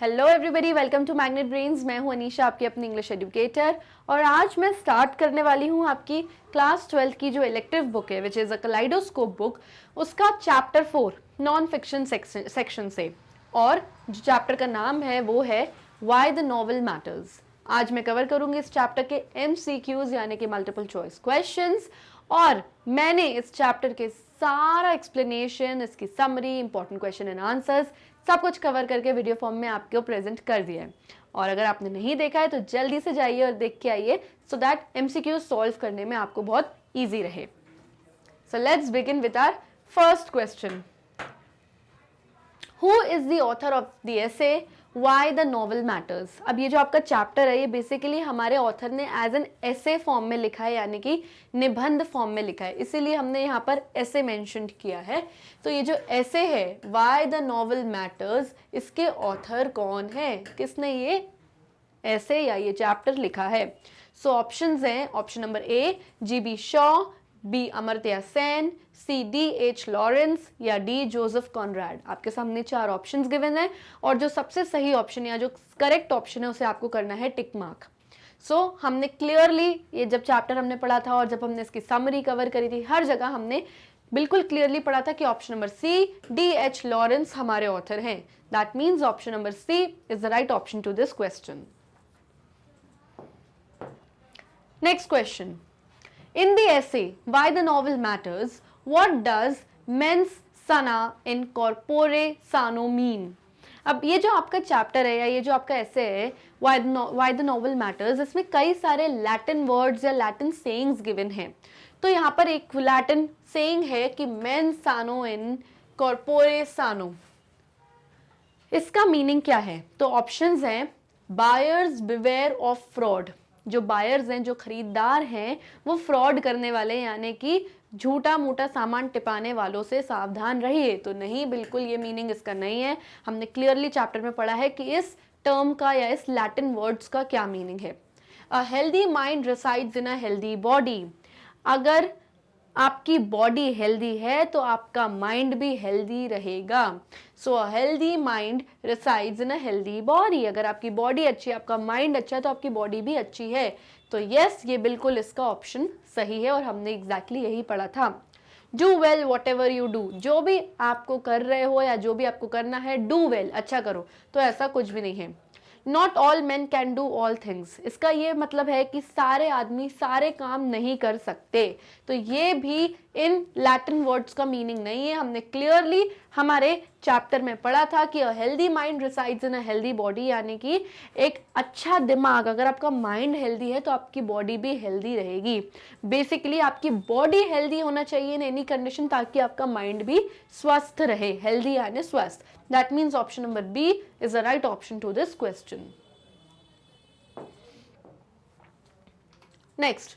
Hello everybody, welcome to magnet brains. मैं हूं अनीशा, आपकी अपनी इंग्लिश एजुकेटर। और आज मैं स्टार्ट करने वाली हूं आपकी क्लास 12 की जो इलेक्टिव बुक है, which is a kaleidoscope book, उसका चैप्टर 4 नॉन फिक्शन सेक्शन से। और जो चैप्टर का नाम है वो है व्हाई द नॉवल मैटर्स। आज मैं कवर करूंगी इस चैप्टर के MCQs यानी कि मल्टीपल चॉइस क्वेश्चंस। और मैंने इस चैप्टर के सारा एक्सप्लेनेशन, इसकी summary, important question and answers सब कुछ कवर करके वीडियो फॉर्म में आपको प्रेजेंट कर दिया है। और अगर आपने नहीं देखा है तो जल्दी से जाइए और देख के आइए, सो दैट MCQ सॉल्व करने में आपको बहुत ईजी रहे। So let's begin with our first question. Who is the author of the essay why the novel matters. अब ये जो आपका चैप्टर है ये बेसिकली हमारे ऑथर ने एज एन एसे फॉर्म में लिखा है, यानी कि निबंध फॉर्म में लिखा है, इसीलिए हमने यहाँ पर एसे मेंशन किया है। तो ये जो एसे है व्हाई द नॉवल मैटर्स, इसके ऑथर कौन है, किसने ये एसे या ये चैप्टर लिखा है। सो ऑप्शंस हैं, option number A GB Shaw, B Amartya Sen, C DH Lawrence या डी जोसेफ कॉनराड। आपके सामने 4 ऑप्शंस गिवन है और जो सबसे सही ऑप्शन या जो करेक्ट ऑप्शन है उसे आपको करना है टिक मार्क। सो हमने क्लियरली ये जब चैप्टर हमने पढ़ा था और जब हमने इसकी समरी कवर करी थी, हर जगह हमने बिल्कुल क्लियरली पढ़ा था कि option number C DH Lawrence हमारे ऑथर हैं। That means option number C is the right option to this question. Next question. In the essay, Why the Novel Matters, what does mens sana in corpore sano mean? अब ये जो आपका chapter है या ये जो आपका ऐसे है Why the Novel Matters, इसमें कई सारे लैटिन वर्ड्स या लैटिन सेइंग्स गिवन हैं। तो यहाँ पर एक लैटिन सेइंग है कि mens sano in corpore sano। इसका मीनिंग क्या है? तो ऑप्शंस हैं बायर्स बिवेयर ऑफ फ्रॉड। जो बायर्स हैं, जो खरीदार हैं, वो फ्रॉड करने वाले यानी कि झूठा मूठा सामान टिपाने वालों से सावधान रहिए। तो नहीं, बिल्कुल ये मीनिंग इसका नहीं है। हमने क्लियरली चैप्टर में पढ़ा है कि इस टर्म का या इस लैटिन वर्ड्स का क्या मीनिंग है। अ healthy mind resides in a healthy body. अगर आपकी बॉडी हेल्दी है तो आपका माइंड भी हेल्दी रहेगा। So a healthy mind resides in a healthy body. अगर आपकी बॉडी अच्छी है, आपका माइंड अच्छा है, तो आपकी बॉडी भी अच्छी है। तो यस, ये बिल्कुल इसका ऑप्शन सही है और हमने एग्जैक्टली यही पढ़ा था। Do well what ever you do. जो भी आपको कर रहे हो या जो भी आपको करना है, डू वेल, अच्छा करो। तो ऐसा कुछ भी नहीं है। Not all man can do all things. इसका ये मतलब है कि सारे आदमी सारे काम नहीं कर सकते। तो ये भी इन लैटिन वर्ड्स का मीनिंग नहीं है। हमने क्लियरली हमारे चैप्टर में पढ़ा था कि अ healthy mind resides in a healthy body, यानी कि एक अच्छा दिमाग, अगर आपका माइंड हेल्दी है तो आपकी बॉडी भी हेल्दी रहेगी। बेसिकली आपकी बॉडी हेल्दी होना चाहिए इन एनी कंडीशन, ताकि आपका माइंड भी स्वस्थ रहे, हेल्दी यानी स्वस्थ। That means option number B is the right option to this question. Next,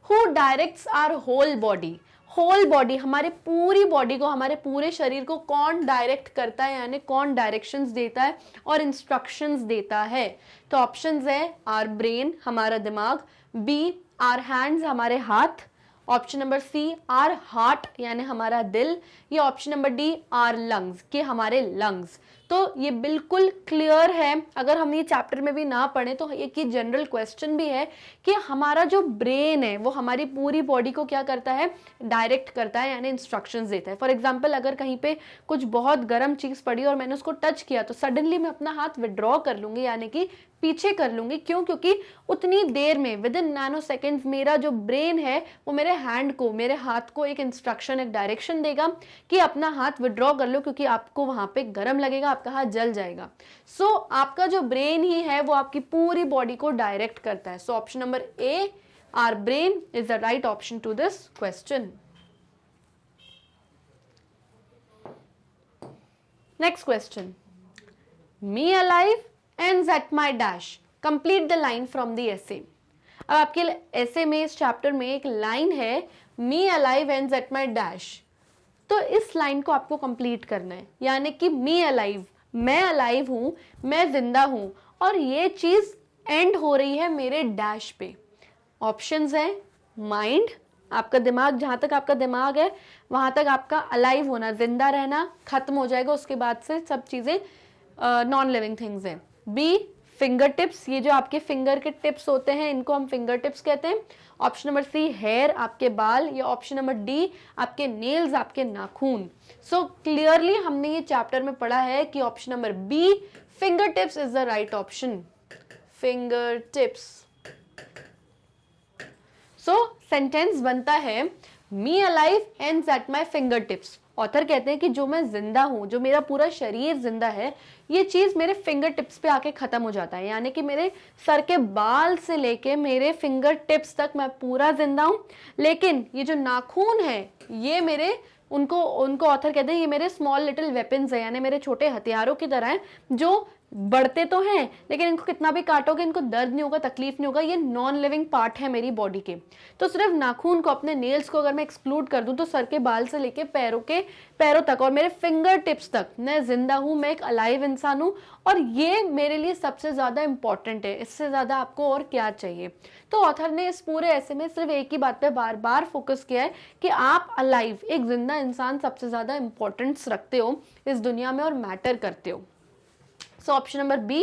who directs our whole body. Whole body, हमारे पूरी बॉडी को, हमारे पूरे शरीर को कौन डायरेक्ट करता है, यानी कौन डायरेक्शंस देता है और इंस्ट्रक्शंस देता है। तो ऑप्शंस है आवर ब्रेन, हमारा दिमाग, बी आवर हैंड्स, हमारे हाथ, option number C our heart यानी हमारा दिल, या option number D our lungs के हमारे लंग्स। तो ये बिल्कुल क्लियर है। अगर हम ये चैप्टर में भी ना पढ़े तो एक ये जनरल क्वेश्चन भी है कि हमारा जो ब्रेन है वो हमारी पूरी बॉडी को क्या करता है, डायरेक्ट करता है, यानी इंस्ट्रक्शंस देता है। फॉर एग्जांपल, अगर कहीं पे कुछ बहुत गर्म चीज पड़ी और मैंने उसको टच किया तो सडनली मैं अपना हाथ विड्रॉ कर लूंगी, यानी कि पीछे कर लूंगी। क्यों? क्योंकि उतनी देर में, विद इन नैनो सेकेंड्स, मेरा जो ब्रेन है वो मेरे हैंड को, मेरे हाथ को एक इंस्ट्रक्शन, एक डायरेक्शन देगा कि अपना हाथ विड्रॉ कर लो, क्योंकि आपको वहां पे गर्म लगेगा, आपका हाथ जल जाएगा। सो आपका जो ब्रेन ही है वो आपकी पूरी बॉडी को डायरेक्ट करता है। So option number A our brain is the right option to this question. Next question. Me alive ends at my dash, complete the line from the essay। अब आपके essay में, इस चैप्टर में एक line है me alive ends at my dash। तो इस line को आपको कंप्लीट करना है, यानी कि me alive, मैं अलाइव हूं, मैं जिंदा हूं और ये चीज एंड हो रही है मेरे डैश पे। ऑप्शंस हैं माइंड, आपका दिमाग, जहां तक आपका दिमाग है वहां तक आपका अलाइव होना, जिंदा रहना खत्म हो जाएगा, उसके बाद से सब चीजें नॉन लिविंग थिंग्स हैं। बी फिंगर टिप्स, ये जो आपके फिंगर के टिप्स होते हैं इनको हम फिंगर टिप्स कहते हैं। ऑप्शन नंबर सी हेयर, आपके बाल, या ऑप्शन नंबर डी आपके नेल्स, आपके नाखून। सो क्लियरली हमने ये चैप्टर में पढ़ा है कि option number B finger tips is the right option. Finger tips. So sentence बनता है me alive ends at my finger tips. Author कहते हैं कि जो मैं जिंदा हूं, जो मेरा पूरा शरीर जिंदा है, ये चीज मेरे फिंगर टिप्स पे आके खत्म हो जाता है। यानी कि मेरे सर के बाल से लेके मेरे फिंगर टिप्स तक मैं पूरा जिंदा हूं, लेकिन ये जो नाखून है ये मेरे उनको ऑथर कहते हैं ये मेरे स्मॉल लिटिल वेपन्स है, यानी मेरे छोटे हथियारों की तरह हैं, जो बढ़ते तो हैं लेकिन इनको कितना भी काटोगे इनको दर्द नहीं होगा, तकलीफ नहीं होगा। ये नॉन लिविंग पार्ट है मेरी बॉडी के। तो सिर्फ नाखून को, अपने नेल्स को अगर मैं एक्सक्लूड कर दूं तो सर के बाल से लेके पैरों तक और मेरे फिंगर टिप्स तक मैं जिंदा हूं, मैं एक अलाइव इंसान हूं, और ये मेरे लिए सबसे ज्यादा इंपॉर्टेंट है। इससे ज्यादा आपको और क्या चाहिए। तो ऑथर ने इस पूरे ऐसे में सिर्फ एक ही बात पे बार बार फोकस किया है कि आप अलाइव, एक जिंदा इंसान सबसे ज्यादा इंपॉर्टेंस रखते हो इस दुनिया में और मैटर करते हो। So option number B,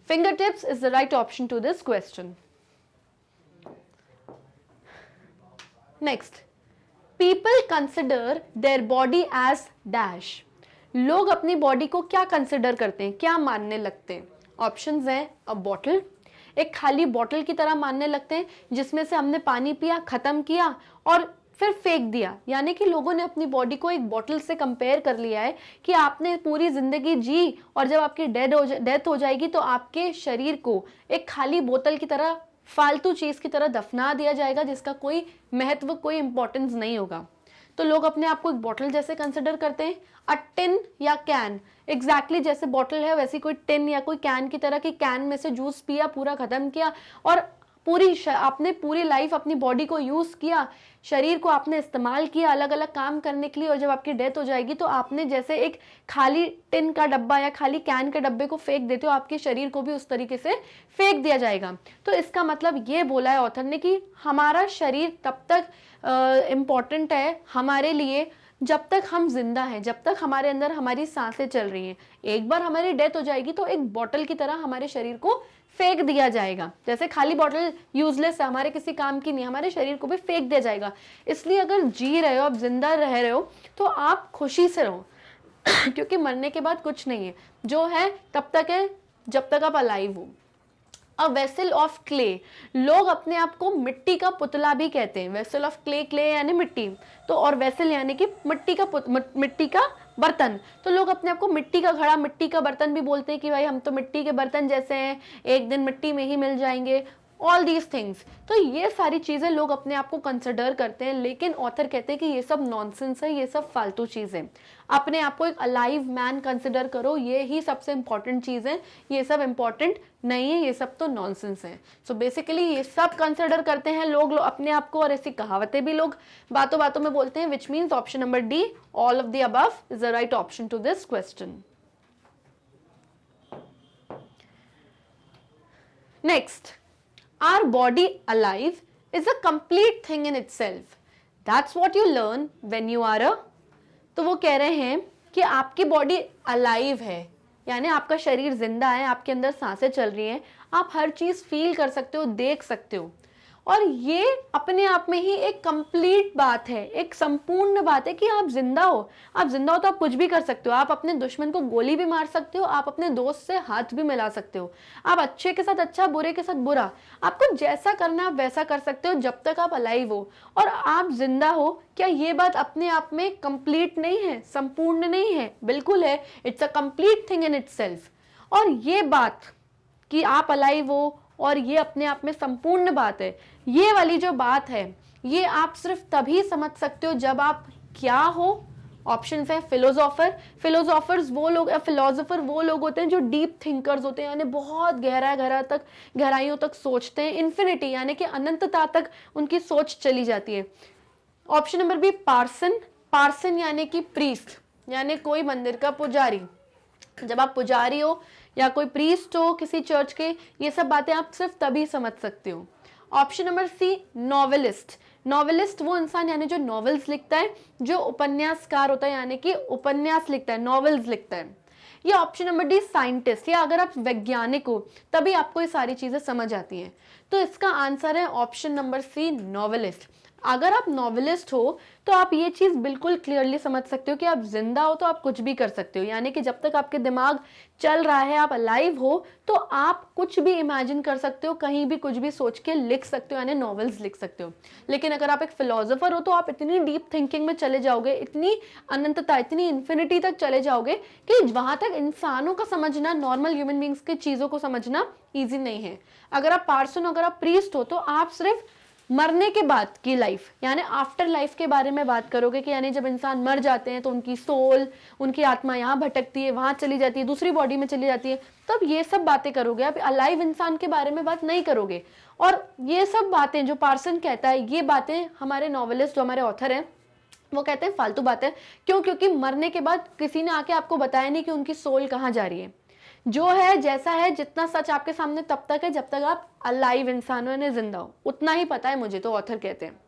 fingertips is the right option to this question. Next, people consider their body as dash. लोग अपनी बॉडी को क्या कंसिडर करते हैं, क्या मानने लगते हैं? ऑप्शंस हैं अ बॉटल, एक खाली बॉटल की तरह मानने लगते हैं जिसमें से हमने पानी पिया, खत्म किया और फिर फेंक दिया। यानी कि लोगों ने अपनी बॉडी को एक बॉटल से कंपेयर कर लिया है कि आपने पूरी जिंदगी जी और जब आपकी डेथ हो जाएगी तो आपके शरीर को एक खाली बोतल की तरह, फालतू चीज की तरह दफना दिया जाएगा जिसका कोई महत्व, कोई इंपॉर्टेंस नहीं होगा। तो लोग अपने आप को एक बॉटल जैसे कंसिडर करते हैं। अ टिन या कैन, एग्जैक्टली जैसे बॉटल है वैसी कोई टिन या कोई कैन की तरह, कि कैन में से जूस पिया, पूरा खत्म किया और आपने पूरी लाइफ अपनी बॉडी को यूज किया, शरीर को आपने इस्तेमाल किया अलग अलग काम करने के लिए, और जब आपकी डेथ हो जाएगी तो आपने जैसे एक खाली टिन का डब्बा या खाली कैन के डब्बे को फेंक देते हो, आपके शरीर को भी उस तरीके से फेंक दिया जाएगा। तो इसका मतलब ये बोला है ऑथर ने कि हमारा शरीर तब तक इम्पॉर्टेंट है हमारे लिए जब तक हम जिंदा हैं, जब तक हमारे अंदर हमारी सांसें चल रही हैं। एक बार हमारी डेथ हो जाएगी तो एक बॉटल की तरह हमारे शरीर को फेंक दिया जाएगा। जैसे खाली बॉटल यूजलेस है, हमारे किसी काम की नहीं, हमारे शरीर को भी फेंक दिया जाएगा। इसलिए अगर जी रहे हो, आप जिंदा रह रहे हो, तो आप खुशी से रहो क्योंकि मरने के बाद कुछ नहीं है, जो है तब तक है जब तक आप अलाइव हो। अ वेसल ऑफ क्ले, लोग अपने आप को मिट्टी का पुतला भी कहते हैं। वेसल ऑफ क्ले, क्ले यानी मिट्टी, तो और वेसल यानी कि मिट्टी का बर्तन। तो लोग अपने आप को मिट्टी का घड़ा, मिट्टी का बर्तन भी बोलते हैं कि भाई हम तो मिट्टी के बर्तन जैसे हैं, एक दिन मिट्टी में ही मिल जाएंगे, ऑल दीज थिंग्स। तो ये सारी चीजें लोग अपने आप को कंसिडर करते हैं, लेकिन ऑथर कहते हैं कि ये सब नॉनसेंस है, ये सब फालतू चीजें। अपने आप को एक अलाइव मैन कंसिडर करो, ये ही सबसे इंपॉर्टेंट चीज है, ये सब इंपॉर्टेंट नहीं है, ये सब तो नॉनसेंस है। सो बेसिकली ये सब कंसिडर करते हैं लोग अपने आप को, और ऐसी कहावतें भी लोग बातों बातों में बोलते हैं, which means option number D, all of the above is the right option to this question. Next, our body alive is a complete thing in itself. That's what you learn when you are a, तो वो कह रहे हैं कि आपकी body alive है, यानी आपका शरीर जिंदा है, आपके अंदर सांसें चल रही हैं, आप हर चीज फील कर सकते हो, देख सकते हो, और ये अपने आप में ही एक कंप्लीट बात है, एक संपूर्ण बात है कि आप जिंदा हो। आप जिंदा हो तो आप कुछ भी कर सकते हो, आप अपने दुश्मन को गोली भी मार सकते हो, आप अपने दोस्त से हाथ भी मिला सकते हो, आप अच्छे के साथ अच्छा, बुरे के साथ बुरा, आपको जैसा करना आप वैसा कर सकते हो जब तक आप अलाइव हो और आप जिंदा हो। क्या ये बात अपने आप में कंप्लीट नहीं है, संपूर्ण नहीं है? बिल्कुल है, it's a complete thing in itself. और ये बात कि आप अलाइव हो और ये अपने आप में संपूर्ण बात है, ये वाली जो बात है ये आप सिर्फ तभी समझ सकते हो जब आप क्या हो। ऑप्शंस है फिलोसोफर, फिलोसोफर्स वो लोग, फिलोसोफर वो लोग होते हैं जो डीप थिंकर्स होते हैं, यानी बहुत गहराइयों तक सोचते हैं, इन्फिनिटी यानी कि अनंतता तक उनकी सोच चली जाती है। Option number B parson, parson यानी कि प्रीस्ट, यानी कोई मंदिर का पुजारी। जब आप पुजारी हो या कोई प्रीस्ट हो किसी चर्च के, ये सब बातें आप सिर्फ तभी समझ सकते हो। Option number C novelist, novelist वो इंसान यानी जो नॉवेल्स लिखता है, जो उपन्यासकार होता है यानी कि उपन्यास लिखता है, नॉवेल्स लिखता है। ये ऑप्शन नंबर डी साइंटिस्ट, या अगर आप वैज्ञानिक हो तभी आपको ये सारी चीजें समझ आती हैं। तो इसका आंसर है ऑप्शन नंबर सी, नॉवेलिस्ट। अगर आप नॉवेलिस्ट हो तो आप ये चीज बिल्कुल क्लियरली समझ सकते हो कि आप जिंदा हो तो आप कुछ भी कर सकते हो, यानी कि जब तक आपके दिमाग चल रहा है, आप अलाइव हो, तो आप कुछ भी इमेजिन कर सकते हो, कहीं भी कुछ भी सोच के लिख सकते हो, यानी नॉवेल्स लिख सकते हो। लेकिन अगर आप एक फिलोसोफर हो तो आप इतनी डीप थिंकिंग में चले जाओगे, इतनी अनंतता, इतनी इन्फिनिटी तक चले जाओगे कि वहां तक इंसानों का समझना, नॉर्मल ह्यूमन बींग्स की चीजों को समझना ईजी नहीं है। अगर आप पार्सन हो, अगर आप प्रीस्ट हो, तो आप सिर्फ मरने के बाद की लाइफ, यानी आफ्टर लाइफ के बारे में बात करोगे कि यानी जब इंसान मर जाते हैं तो उनकी सोल, उनकी आत्मा यहाँ भटकती है, वहां चली जाती है, दूसरी बॉडी में चली जाती है, तब ये सब बातें करोगे। आप अलाइव इंसान के बारे में बात नहीं करोगे। और ये सब बातें जो पार्सन कहता है, ये बातें हमारे नॉवेलिस्ट, जो हमारे ऑथर हैं, वो कहते हैं फालतू बातें। क्यों? क्योंकि मरने के बाद किसी ने आके आपको बताया नहीं कि उनकी सोल कहाँ जा रही है। जो है जैसा है, जितना सच आपके सामने तब तक है जब तक आप अलाइव इंसान हो, यानी जिंदा हो, उतना ही पता है मुझे, तो ऑथर कहते हैं।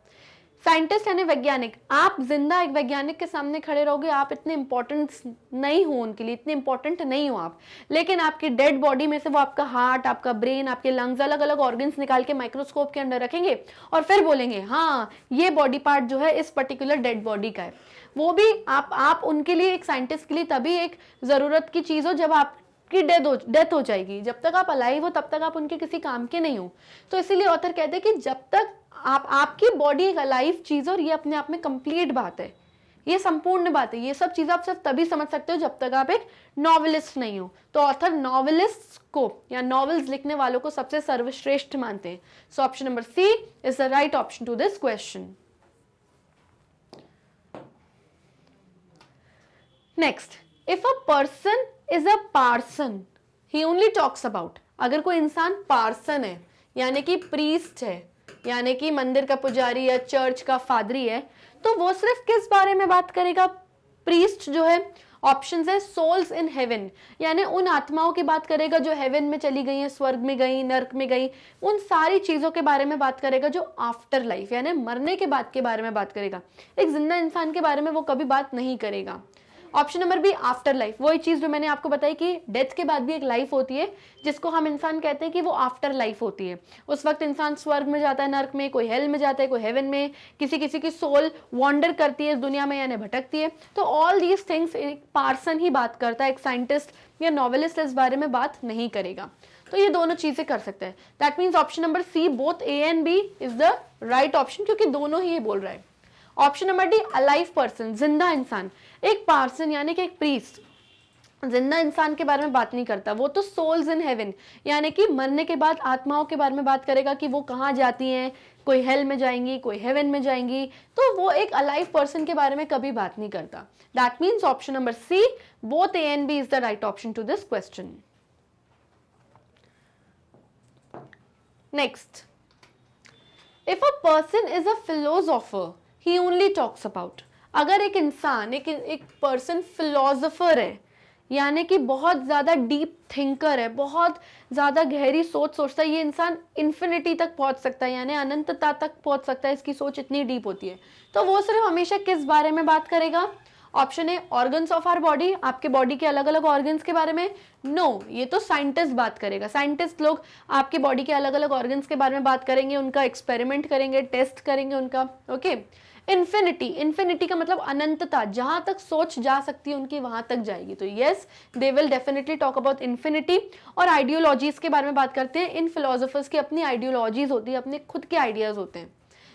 साइंटिस्ट यानी वैज्ञानिक, आप जिंदा एक वैज्ञानिक के सामने खड़े रहोगे, आप इतने इंपॉर्टेंट नहीं हो उनके लिए, इतने इंपॉर्टेंट नहीं हो आप, लेकिन आपकी डेड बॉडी में से वो आपका हार्ट, आपका ब्रेन, आपके लंग्स, अलग अलग ऑर्गन्स निकाल के माइक्रोस्कोप के अंदर रखेंगे और फिर बोलेंगे हाँ ये बॉडी पार्ट जो है इस पर्टिकुलर डेड बॉडी का है। वो भी आप उनके लिए, एक साइंटिस्ट के लिए तभी एक जरूरत की चीज हो जब आप की डेथ हो जाएगी। जब तक आप अलाइव हो तब तक आप उनके किसी काम के नहीं हो। तो इसीलिए ऑथर कहते हैं कि जब तक आपकी बॉडी एक अलाइव चीज, और ये अपने आप में कंप्लीट बात है, ये संपूर्ण बात है। ये सब चीजें आप सिर्फ तभी समझ सकते हो जब तक आप एक नॉवेलिस्ट नहीं हो। तो ऑथर नॉवेलिस्ट को या नॉवेल्स लिखने वालों को सबसे सर्वश्रेष्ठ मानते हैं। So option number C is the right option to this question. Next, if a person is a parson he only talks about, अगर कोई इंसान पार्सन है यानी कि प्रीस्ट है, यानी कि मंदिर का पुजारी या चर्च का फादरी है, तो वो सिर्फ किस बारे में बात करेगा? प्रीस्ट जो है, ऑप्शंस है सोल्स इन हेवन, यानी उन आत्माओं की बात करेगा जो हेवन में चली गई हैं, स्वर्ग में गई, नर्क में गई, उन सारी चीजों के बारे में बात करेगा जो आफ्टर लाइफ यानी मरने के बाद के बारे में बात करेगा। एक जिंदा इंसान के बारे में वो कभी बात नहीं करेगा। Option number B, after life, वही चीज जो मैंने आपको बताई कि डेथ के बाद भी एक लाइफ होती है जिसको हम इंसान कहते हैं कि वो आफ्टर लाइफ होती है। उस वक्त इंसान स्वर्ग में जाता है, नर्क में, कोई हेल में जाता है, कोई हेवन में, किसी किसी की सोल वॉन्डर करती है इस दुनिया में यानी भटकती है। तो ऑल दीज थिंग्स एक पार्सन ही बात करता है, एक साइंटिस्ट या नॉवेलिस्ट इस बारे में बात नहीं करेगा। तो ये दोनों चीजें कर सकते हैं। That means option number C, both A and B is the right option, क्योंकि दोनों ही ये बोल रहा है। Option number D, alive person, जिंदा इंसान। एक पार्सन यानी कि एक प्रीस्ट जिंदा इंसान के बारे में बात नहीं करता, वो तो सोल्स इन हेवन यानी कि मरने के बाद आत्माओं के बारे में बात करेगा कि वो कहाँ जाती हैं, कोई हेल में जाएंगी, कोई हेवन में जाएंगी। तो वो एक अलाइव पर्सन के बारे में कभी बात नहीं करता। That means option number C, both A and B is the right option to this question. Next, if a person is a philosopher he only talks about, अगर एक इंसान, एक पर्सन फिलोसोफर है यानी कि बहुत ज्यादा डीप थिंकर है, बहुत ज्यादा गहरी सोच सोचता है, ये इंसान इन्फिनिटी तक पहुंच सकता है यानी अनंतता तक पहुंच सकता है, इसकी सोच इतनी डीप होती है, तो वो सिर्फ हमेशा किस बारे में बात करेगा? Option A, organs of our body, आपके बॉडी के अलग अलग ऑर्गन्स के बारे में। नो, ये तो साइंटिस्ट बात करेगा। साइंटिस्ट लोग आपके बॉडी के अलग अलग ऑर्गन्स के बारे में बात करेंगे, उनका एक्सपेरिमेंट करेंगे, टेस्ट करेंगे उनका। ओके, इन्फिनिटी, इन्फिनिटी का मतलब अनंतता, जहां तक सोच जा सकती है उनकी वहां तक जाएगी। तो yes, they will definitely talk about infinity. और आइडियोलॉजीज के बारे में बात करते हैं। इन फिलोसोफर्स की अपनी आइडियोलॉजीज होती है, अपने खुद के आइडियाज होते हैं।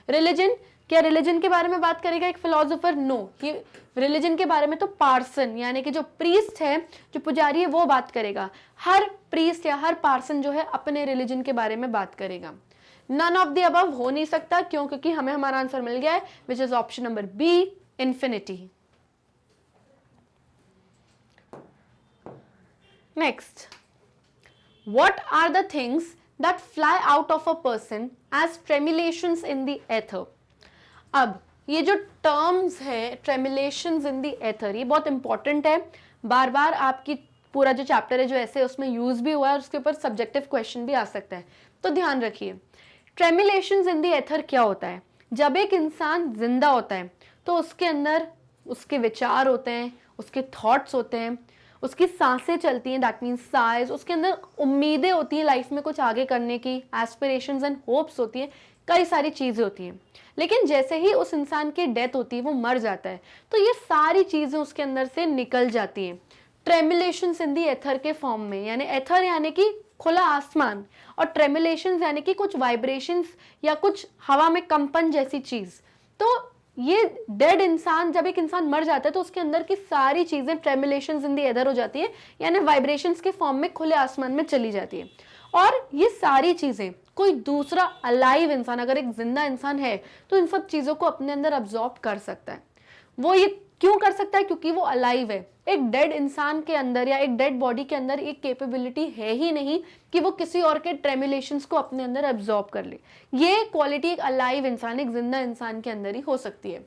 रिलीजन, क्या रिलीजन के बारे में बात करेगा एक फिलोसोफर? नो, ये रिलीजन के बारे में तो पार्सन यानी कि जो प्रीस्ट है, जो पुजारी है, वो बात करेगा। हर प्रीस्ट या हर पार्सन जो है अपने रिलीजन के बारे में बात करेगा। नन ऑफ द अबव हो नहीं सकता, क्यों? क्योंकि हमें हमारा आंसर मिल गया है, which is option number B, infinity. Next, what are the things that fly out of a person as tremulations in the ether? अब ये जो टर्म्स है ट्रेमिलेशंस इन द एथर, ये बहुत इंपॉर्टेंट है। बार बार आपकी पूरा जो चैप्टर है जो ऐसे उसमें यूज भी हुआ है और उसके ऊपर सब्जेक्टिव क्वेश्चन भी आ सकता है, तो ध्यान रखिए। ट्रेमिलेशंस इन द एथर क्या होता है? जब एक इंसान जिंदा होता है तो उसके अंदर उसके विचार होते हैं, उसके थॉट्स होते हैं, उसकी सांसें चलती हैं, दैट मीन्स साइज, उसके अंदर उम्मीदें होती हैं लाइफ में कुछ आगे करने की, एस्पिरेशंस एंड होप्स होती हैं, कई सारी चीज़ें होती हैं। लेकिन जैसे ही उस इंसान की डेथ होती है, वो मर जाता है, तो ये सारी चीज़ें उसके अंदर से निकल जाती हैं ट्रेमुलेशंस इन दी एथर के फॉर्म में। यानी एथर यानी कि खुला आसमान, और ट्रेमुलेशंस यानी कि कुछ वाइब्रेशंस या कुछ हवा में कंपन जैसी चीज़। तो ये डेड इंसान, जब एक इंसान मर जाता है तो उसके अंदर की सारी चीज़ें ट्रेमुलेशंस इन दी एथर हो जाती है, यानी वाइब्रेशंस के फॉर्म में खुले आसमान में चली जाती है। और ये सारी चीज़ें कोई दूसरा अलाइव इंसान, अगर एक जिंदा इंसान है, तो इन सब चीज़ों को अपने अंदर अब्जॉर्ब कर सकता है। वो ये क्यों कर सकता है? क्योंकि वो अलाइव है। एक डेड इंसान के अंदर या एक डेड बॉडी के अंदर एक कैपेबिलिटी है ही नहीं कि वो किसी और के ट्रेमुलेशंस को अपने अंदर अब्जॉर्ब कर ले। ये क्वालिटी एक अलाइव इंसान, एक जिंदा इंसान के अंदर ही हो सकती है।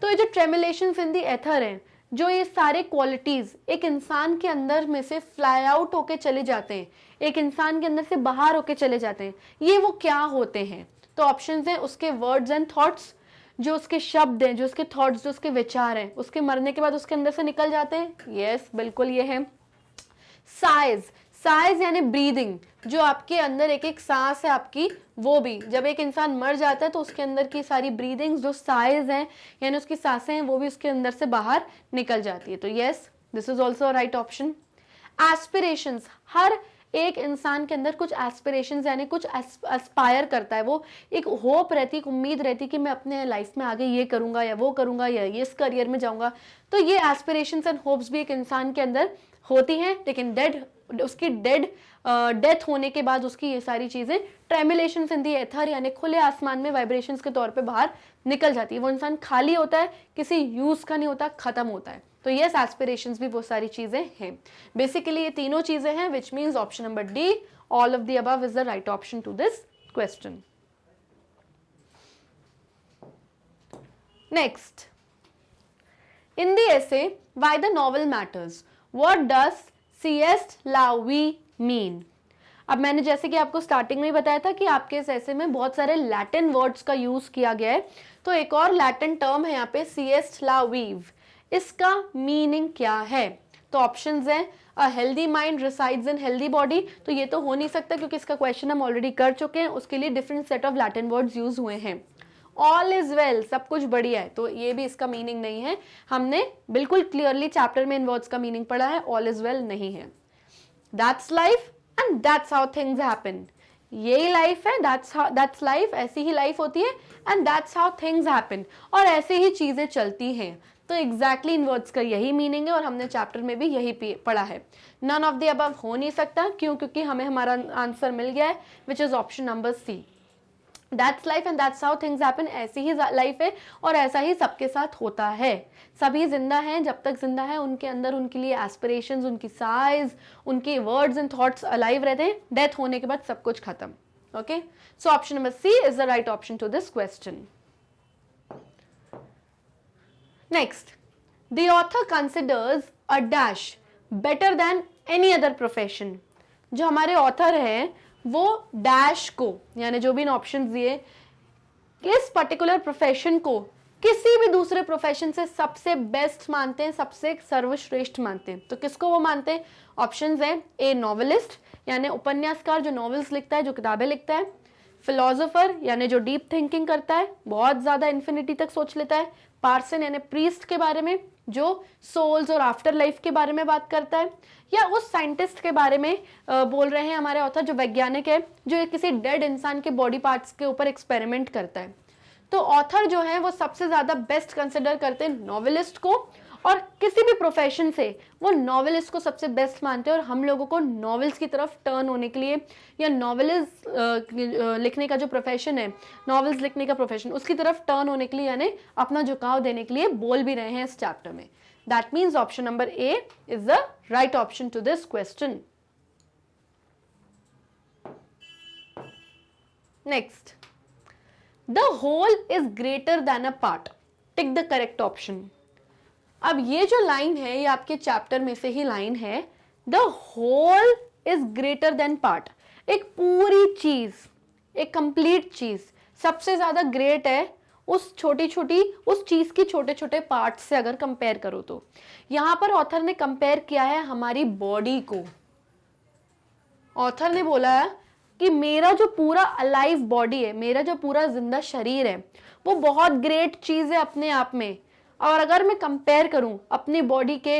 तो ये जो ट्रेमुलेशंस इन दी एथर हैं, जो ये सारे क्वालिटीज एक इंसान के अंदर में से फ्लाई आउट होके चले जाते हैं, एक इंसान के अंदर से बाहर होके चले जाते हैं, ये वो क्या होते हैं? तो ऑप्शंस हैं उसके वर्ड्स एंड थॉट्स, जो उसके शब्द हैं, जो उसके थॉट्स, जो उसके विचार हैं, उसके मरने के बाद उसके अंदर से निकल जाते हैं। यस, बिल्कुल ये है। साइज, साइज यानी ब्रीदिंग, जो आपके अंदर एक एक सांस है आपकी, वो भी जब एक इंसान मर जाता है तो उसके अंदर की सारी ब्रीदिंग्स, जो साइज हैं यानी उसकी सांसें हैं, वो भी उसके अंदर से बाहर निकल जाती है। तो yes, this is also right option. Aspirations, हर एक इंसान के अंदर कुछ एस्पिरेशंस यानी कुछ एस्पायर करता है, वो एक होप रहती है, एक उम्मीद रहती है कि मैं अपने लाइफ में आगे ये करूंगा या वो करूंगा या ये इस करियर में जाऊंगा। तो ये एस्पिरेशंस एंड होप्स भी एक इंसान के अंदर होती हैं, लेकिन उसकी डेथ होने के बाद उसकी ये सारी चीजें ट्रेमुलेशंस इन दी एथर यानी खुले आसमान में वाइब्रेशंस के तौर पे बाहर निकल जाती है। वो इंसान खाली होता है, किसी यूज का नहीं होता, खत्म होता है। तो यस, एस्पिरेशंस भी वो सारी चीजें हैं। बेसिकली ये तीनों चीजें हैं, which means option number D, all of the above is the right option to this question. Next, in the essay why the novel matters, what does C.S. Lowry mean? अब मैंने जैसे कि आपको स्टार्टिंग में ही बताया था कि आपके इस ऐसे में बहुत सारे लैटिन वर्ड्स का यूज किया गया है, तो एक और लैटिन टर्म है यहाँ पे C.S. Lowry। इसका मीनिंग क्या है? तो ऑप्शंस हैं अ हेल्दी माइंड रिसाइड्स इन हेल्दी बॉडी, तो ये तो हो नहीं सकता क्योंकि इसका क्वेश्चन हम ऑलरेडी कर चुके हैं, उसके लिए different set of Latin words use हुए हैं। ऑल इज वेल, सब कुछ बढ़िया है, तो ये भी इसका मीनिंग नहीं है। हमने बिल्कुल क्लियरली चैप्टर में इन वर्ड्स का मीनिंग पढ़ा है, ऑल इज वेल नहीं है। That's life and that's how things happen, यही लाइफ है, दैट्स लाइफ, ऐसी ही लाइफ होती है, and that's how things happen, और ऐसे ही चीजें चलती हैं। तो एग्जैक्टली इन वर्ड्स का यही मीनिंग है और हमने चैप्टर में भी यही पढ़ा है। नन ऑफ द अबव हो नहीं सकता, क्यों? क्योंकि हमें हमारा आंसर मिल गया है, which is option number C. That's life and that's how things happen, ऐसी ही लाइफ है और ऐसा ही सबके साथ होता है। सभी जिंदा हैं, जब तक जिंदा है उनके अंदर उनके लिए एस्पिरेशंस, उनकी साइज, उनके वर्ड्स एंड थॉट्स अलाइव रहते हैं। डेथ होने के बाद सब कुछ खत्म। Okay, so option number C is the right option to this question. Next, the author considers a dash better than any other profession. जो हमारे ऑथर हैं वो डैश को, यानी जो भी इन ऑप्शंस दिए, इस पर्टिकुलर प्रोफेशन को किसी भी दूसरे प्रोफेशन से सबसे बेस्ट मानते हैं, सबसे सर्वश्रेष्ठ मानते हैं। तो किसको वो मानते हैं? ऑप्शंस हैं ए नॉवेलिस्ट, यानी उपन्यासकार जो नॉवेल्स लिखता है, जो किताबें लिखता है। फिलोसोफर, यानी जो डीप थिंकिंग करता है, बहुत ज्यादा इन्फिनिटी तक सोच लेता है। पार्सन यानी प्रीस्ट के बारे में, जो सोल्स और आफ्टर लाइफ के बारे में बात करता है। या उस साइंटिस्ट के बारे में बोल रहे हैं हमारे ऑथर, जो वैज्ञानिक है, जो किसी डेड इंसान के बॉडी पार्ट्स के ऊपर एक्सपेरिमेंट करता है। तो ऑथर जो है वो सबसे ज्यादा बेस्ट कंसिडर करते हैं नॉवेलिस्ट को, और किसी भी प्रोफेशन से वो नॉवेलिस्ट को सबसे बेस्ट मानते हैं। और हम लोगों को नॉवेल्स की तरफ टर्न होने के लिए, या नॉवेल्स लिखने का जो प्रोफेशन है, नॉवेल्स लिखने का प्रोफेशन, उसकी तरफ टर्न होने के लिए, यानी अपना झुकाव देने के लिए बोल भी रहे हैं इस चैप्टर में। That means option number A is the right option to this question. Next, the whole is greater than a part, tick the correct option. अब ये जो लाइन है ये आपके चैप्टर में से ही लाइन है, the whole is greater than part. एक पूरी चीज, एक कंप्लीट चीज सबसे ज्यादा ग्रेट है उस छोटी छोटी उस चीज की छोटे छोटे पार्ट से अगर कंपेयर करो तो यहां पर ऑथर ने कंपेयर किया है हमारी बॉडी को। ऑथर ने बोला है कि मेरा जो पूरा अलाइव बॉडी है, मेरा जो पूरा जिंदा शरीर है, वो बहुत ग्रेट चीज है अपने आप में। और अगर मैं कंपेयर करूं अपनी बॉडी के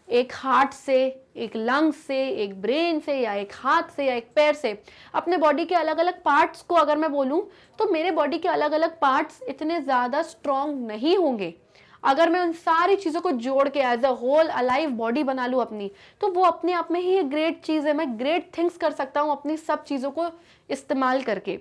एक हार्ट से, एक लंग्स से, एक ब्रेन से, या एक हाथ से, या एक पैर से, अपने बॉडी के अलग अलग पार्ट्स को अगर मैं बोलूं तो मेरे बॉडी के अलग अलग पार्ट्स इतने ज्यादा स्ट्रॉन्ग नहीं होंगे। अगर मैं उन सारी चीजों को जोड़ के as a whole alive body बना लूं अपनी, तो वो अपने आप में ही एक ग्रेट चीज है। मैं ग्रेट थिंग्स कर सकता हूं अपनी सब चीजों को इस्तेमाल करके।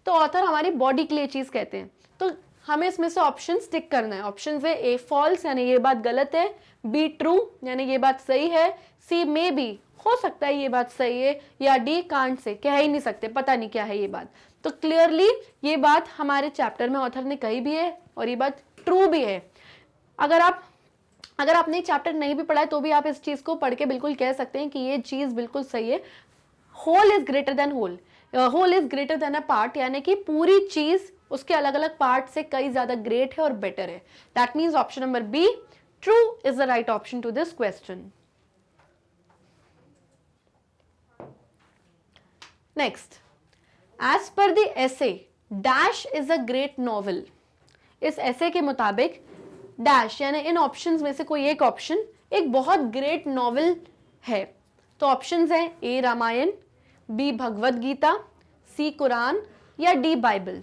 तो ऑथर हमारी बॉडी के लिए चीज कहते हैं। तो हमें इसमें से ऑप्शन टिक करना है। ऑप्शन है ए फॉल्स यानी ये बात गलत है, बी ट्रू यानी ये बात सही है, सी मे बी हो सकता है ये बात सही है, या डी कांट से कह ही नहीं सकते, पता नहीं क्या है ये बात। तो क्लियरली ये बात हमारे चैप्टर में ऑथर ने कही भी है और ये बात ट्रू भी है। अगर आपने चैप्टर नहीं भी पढ़ा है तो भी आप इस चीज को पढ़ के बिल्कुल कह सकते हैं कि ये चीज बिल्कुल सही है। Whole is greater than whole, whole is greater than a part, यानी कि पूरी चीज उसके अलग अलग पार्ट से कई ज्यादा ग्रेट है और बेटर है। That means option number B true is the right option to this question. Next, as per the essay dash is a great novel. इस एसे के मुताबिक डैश यानी इन ऑप्शंस में से कोई एक ऑप्शन एक बहुत ग्रेट नॉवल है। तो ऑप्शंस हैं ए रामायण, बी भगवद गीता, सी कुरान, या डी बाइबल।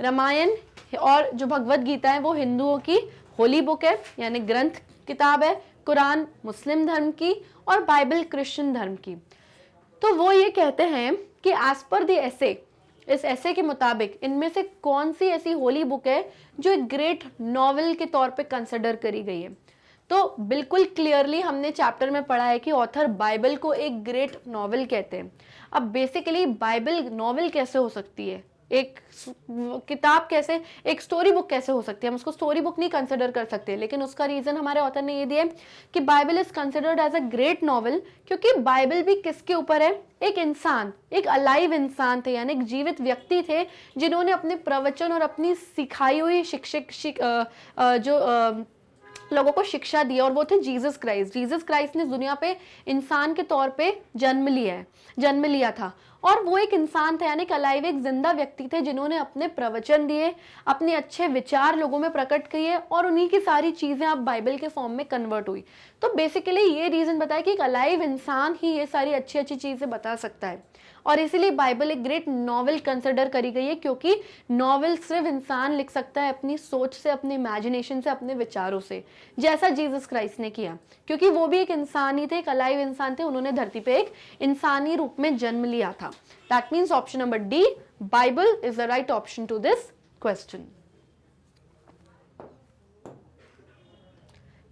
रामायण और जो भगवद गीता है वो हिंदुओं की होली बुक है यानी ग्रंथ किताब है, कुरान मुस्लिम धर्म की और बाइबल क्रिश्चियन धर्म की। तो वो ये कहते हैं कि एज पर द एसे, इस ऐसे के मुताबिक इनमें से कौन सी ऐसी होली बुक है जो एक ग्रेट नॉवेल के तौर पे कंसिडर करी गई है। तो बिल्कुल क्लियरली हमने चैप्टर में पढ़ा है कि ऑथर बाइबल को एक ग्रेट नॉवेल कहते हैं। अब बेसिकली बाइबल नॉवेल कैसे हो सकती है, एक किताब कैसे, एक स्टोरी बुक कैसे हो सकती है, हम उसको स्टोरी बुक नहीं कंसिडर कर सकते। लेकिन उसका रीजन हमारे ऑथर ने ये दिया कि Bible is considered as a great novel क्योंकि बाइबल भी किसके ऊपर है, एक इंसान, एक अलाइव इंसान थे यानी एक जीवित व्यक्ति थे जिन्होंने अपने प्रवचन और अपनी सिखाई हुई लोगों को शिक्षा दी और वो थे जीसस क्राइस्ट। जीसस क्राइस्ट ने दुनिया पे इंसान के तौर पे जन्म लिया था और वो एक इंसान थे यानी अलाइव, एक जिंदा व्यक्ति थे जिन्होंने अपने प्रवचन दिए, अपने अच्छे विचार लोगों में प्रकट किए और उन्हीं की सारी चीजें अब बाइबल के फॉर्म में कन्वर्ट हुई। तो बेसिकली ये रीजन बताया कि एक अलाइव इंसान ही ये सारी अच्छी अच्छी चीजें बता सकता है और इसीलिए बाइबल एक ग्रेट नॉवेल कंसिडर करी गई है क्योंकि नॉवेल सिर्फ इंसान लिख सकता है अपनी सोच से, अपने इमेजिनेशन से, अपने विचारों से, जैसा जीसस क्राइस्ट ने किया क्योंकि वो भी एक इंसान ही थे, एक अलाइव इंसान थे, उन्होंने धरती पे एक इंसानी रूप में जन्म लिया था। That means option number D Bible is the right option to this question.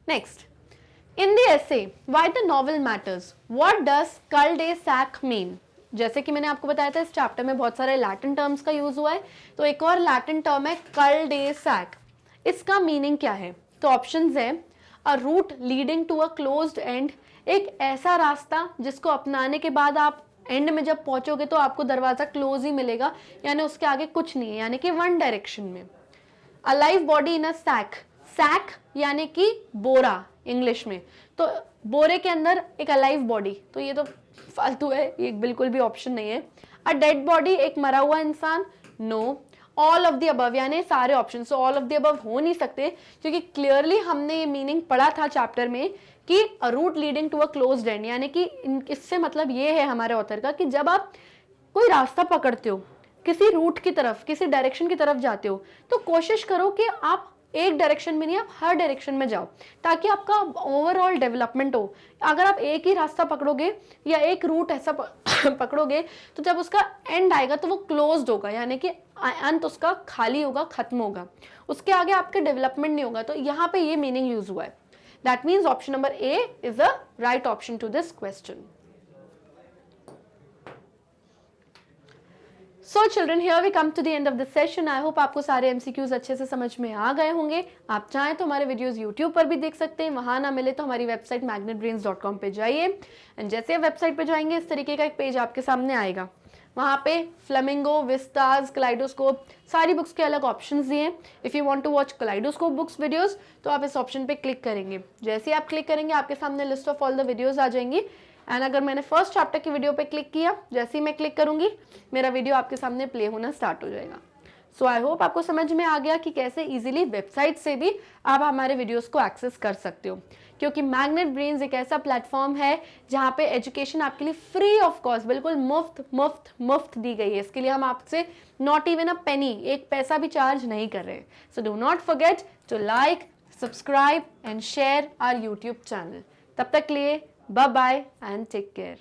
Next, in the essay why the novel matters what does cul de sac mean। जैसे कि मैंने आपको बताया था इस चैप्टर में बहुत सारे लैटिन टर्म्स का यूज हुआ है, तो एक और लैटिन टर्म है कल डे सैक। इसका मीनिंग क्या है? तो ऑप्शंस है a route leading to a closed end, एक ऐसा रास्ता जिसको अपनाने के बाद आप एंड में जब पहुंचोगे तो आपको दरवाजा क्लोज ही मिलेगा यानी उसके आगे कुछ नहीं है यानी कि वन डायरेक्शन में। A live body in a sack, sack यानी कि बोरा इंग्लिश में, तो बोरे के अंदर एक अलाइव बॉडी, तो ये तो फालतू है, ये बिल्कुल भी ऑप्शन नहीं है। अ डेड बॉडी, एक मरा हुआ इंसान, no. All of the above यानी सारे option, so all of the above हो नहीं सकते क्योंकि क्लियरली हमने ये मीनिंग पढ़ा था चैप्टर में कि a route leading to a closed end, यानी कि इससे मतलब ये है हमारे ऑथर का कि जब आप कोई रास्ता पकड़ते हो किसी रूट की तरफ, किसी डायरेक्शन की तरफ जाते हो तो कोशिश करो कि आप एक डायरेक्शन में नहीं, आप हर डायरेक्शन में जाओ ताकि आपका ओवरऑल डेवलपमेंट हो। अगर आप एक ही रास्ता पकड़ोगे या एक रूट ऐसा पकड़ोगे तो जब उसका एंड आएगा तो वो क्लोज्ड होगा यानी कि अंत उसका खाली होगा, खत्म होगा, उसके आगे आपका डेवलपमेंट नहीं होगा। तो यहाँ पे ये मीनिंग यूज हुआ है। That means option number A is the right option to this question. So children, here we come to the end of the session. I hope आपको सारे एमसीक्यूज अच्छे से समझ में आ गए होंगे। आप चाहें तो हमारे वीडियोस यूट्यूब पर भी देख सकते हैं, वहां ना मिले तो हमारी वेबसाइट magnetbrains.com पे जाइए एंड जैसे आप वेबसाइट पे जाएंगे इस तरीके का एक पेज आपके सामने आएगा। वहाँ पे फ्लेमिंगो, विस्टाज, कलाइडोस्कोप सारी बुक्स के अलग ऑप्शंस दिए हैं। If you want to watch Kaleidoscope books videos तो आप इस ऑप्शन पे क्लिक करेंगे। जैसे ही आप क्लिक करेंगे आपके सामने list of all the videos आ जाएंगी। एंड अगर मैंने फर्स्ट चैप्टर की वीडियो पे क्लिक किया, जैसे ही मैं क्लिक करूंगी मेरा वीडियो आपके सामने प्ले होना स्टार्ट हो जाएगा। सो आई होप आपको समझ में आ गया कि कैसे इजीली वेबसाइट से भी आप हमारे वीडियोस को एक्सेस कर सकते हो, क्योंकि मैग्नेट ब्रेन्स एक ऐसा प्लेटफॉर्म है जहाँ पे एजुकेशन आपके लिए फ्री ऑफ कॉस्ट, बिल्कुल मुफ्त मुफ्त मुफ्त दी गई है। इसके लिए हम आपसे नॉट इवन अ पेनी, एक पैसा भी चार्ज नहीं कर रहे। So do not forget to like, subscribe and share our YouTube channel. तब तक लिए bye bye and take care.